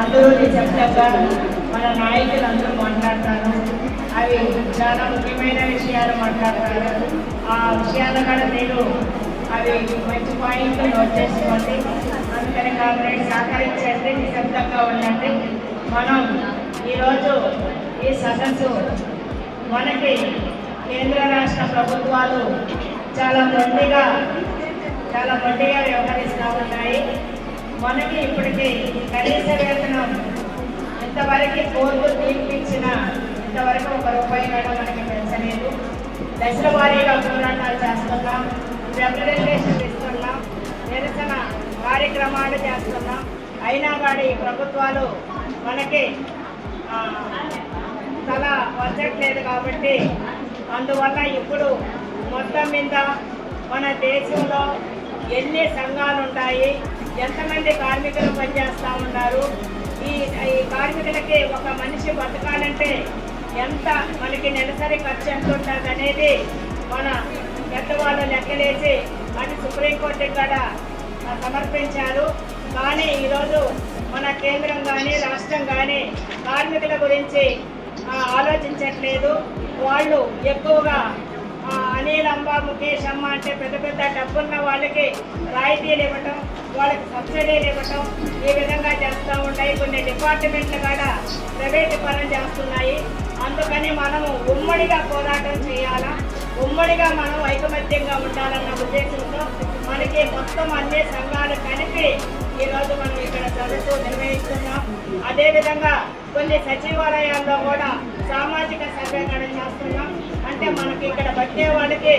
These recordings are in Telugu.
అందరూ నిశ్శబ్దంగా మన నాయకులు అందరూ మాట్లాడతారు. అవి చాలా ముఖ్యమైన విషయాలు మాట్లాడతారు. ఆ విషయాలు కూడా మీరు అవి మంచి పాయింట్లు నోట్ చేసుకోండి. అందుకని కాంగ్రెస్ సహకరించండి, నిశ్శబ్దంగా ఉండండి. మనం ఈరోజు ఈ సదస్సు మనకి కేంద్ర రాష్ట్ర ప్రభుత్వాలు చాలా మొండిగా వ్యవహరిస్తూ ఉన్నాయి. మనకి ఇప్పటికీ కనీస వేతనం ఇంతవరకు కోర్టు తీర్పిచ్చిన ఇంతవరకు ₹1 కూడా మనకి పెంచలేదు. దశల వారీగా పోరాటాలు చేస్తున్నాం, రిప్రజెంటేషన్ ఇస్తున్నాం, నిరసన కార్యక్రమాలు చేస్తున్నాం. అయినా కానీ ఈ ప్రభుత్వాలు మనకి తల వంచట్లేదు. కాబట్టి అందువల్ల ఇప్పుడు మొత్తం మీద మన దేశంలో ఎన్ని సంఘాలు ఉంటాయి, ఎంతమంది కార్మికులు పనిచేస్తూ ఉన్నారు, ఈ కార్మికులకి ఒక మనిషి బతకాలంటే ఎంత మనకి నెలసరి ఖర్చు ఎంత ఉంటుంది అనేది మన పెద్దవాళ్ళు లెక్కలేసి అది సుప్రీంకోర్టుకి కూడా సమర్పించారు. కానీ ఈరోజు మన కేంద్రం కానీ రాష్ట్రం కానీ కార్మికుల గురించి ఆలోచించట్లేదు. వాళ్ళు ఎక్కువగా అనిల్ అంబా, ముఖేష్ అమ్మ అంటే పెద్ద పెద్ద డబ్బున్న వాళ్ళకి రాయితీలు ఇవ్వటం, వాళ్ళకి సబ్సిడీలు ఇవ్వటం, ఈ విధంగా చేస్తూ ఉంటాయి. కొన్ని డిపార్ట్మెంట్లు కూడా ప్రైవేటు పనులు చేస్తున్నాయి. అందుకని మనము ఉమ్మడిగా పోరాటం చేయాలా, ఉమ్మడిగా మనం ఐకమత్యంగా ఉండాలన్న ఉద్దేశంతో మనకి మొత్తం అన్ని సంఘాలు కలిపి ఈరోజు మనం ఇక్కడ సదస్సు నిర్వహిస్తున్నాం. అదేవిధంగా కొన్ని సచివాలయాల్లో కూడా సామాజిక సర్వేక్షణ చేస్తున్నాం. అంటే మనకి ఇక్కడ బట్టే వాళ్ళకి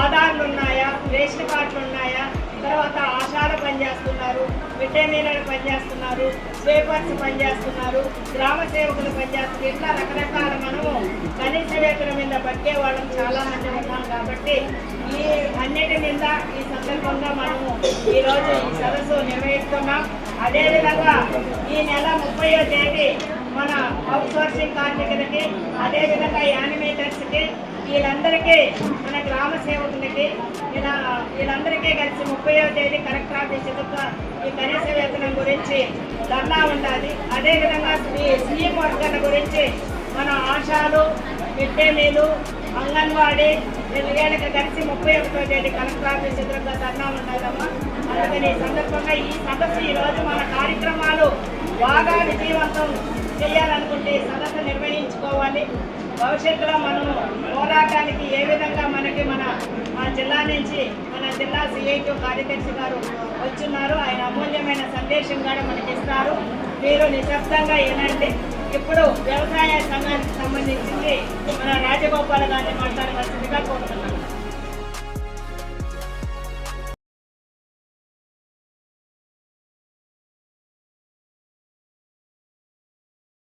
ఆధార్లు ఉన్నాయా, రేషన్ కార్డులు ఉన్నాయా, తర్వాత ఆశాలు పనిచేస్తున్నారు, మిడ్ డే మీల్ పనిచేస్తున్నారు, స్వీపర్స్ పనిచేస్తున్నారు, గ్రామ సేవకులు పనిచేస్తున్నారు. ఇట్లా రకరకాల మనము కనీస వేతనం మీద బట్టే వాళ్ళం చాలామంది ఉన్నాం. కాబట్టి ఈ అన్నిటి మీద ఈ సందర్భంగా మనము ఈరోజు ఈ సదస్సు నిర్వహిస్తున్నాం. అదేవిధంగా ఈ నెల 30వ తేదీ మన అవుట్ సోర్సింగ్ కార్మికులకి, అదేవిధంగా యానిమేటర్స్కి, వీళ్ళందరికీ మన గ్రామ సేవకులకి వీళ్ళందరికీ కలిసి 30వ తేదీ కలెక్టర్ ఆఫీస్ ఎదుట ఈ కనీస వేతనం గురించి ధర్నా ఉండాలి. అదేవిధంగా సీఎం వర్కర్ల గురించి మన ఆశాలు, మిడ్ డే మీలు, అంగన్వాడీ వీళ్ళకి కలిసి 31వ తేదీ కలెక్టర్ ఆఫీస్ ఎదురుగా ధర్నా ఉండాలమ్మా. అందుకని ఈ సందర్భంగా ఈ సదస్సు ఈరోజు మన కార్యక్రమాలు బాగా విజయవంతం చేయాలనుకుంటే సదస్సు నిర్వహించుకోవాలి. భవిష్యత్తులో మనము పోరాటానికి ఏ విధంగా మనకి మన జిల్లా నుంచి మన జిల్లా సిఐటి కార్యదర్శి గారు వచ్చున్నారు. ఆయన అమూల్యమైన సందేశం కూడా మనకి ఇస్తారు. మీరు నిశ్శబ్దంగా ఏనంటే ఇప్పుడు వ్యవసాయ సంఘానికి సంబంధించింది మన రాజగోపాల్ గారిని మాట్లాడవలసిందిగా కోరుతున్నాను.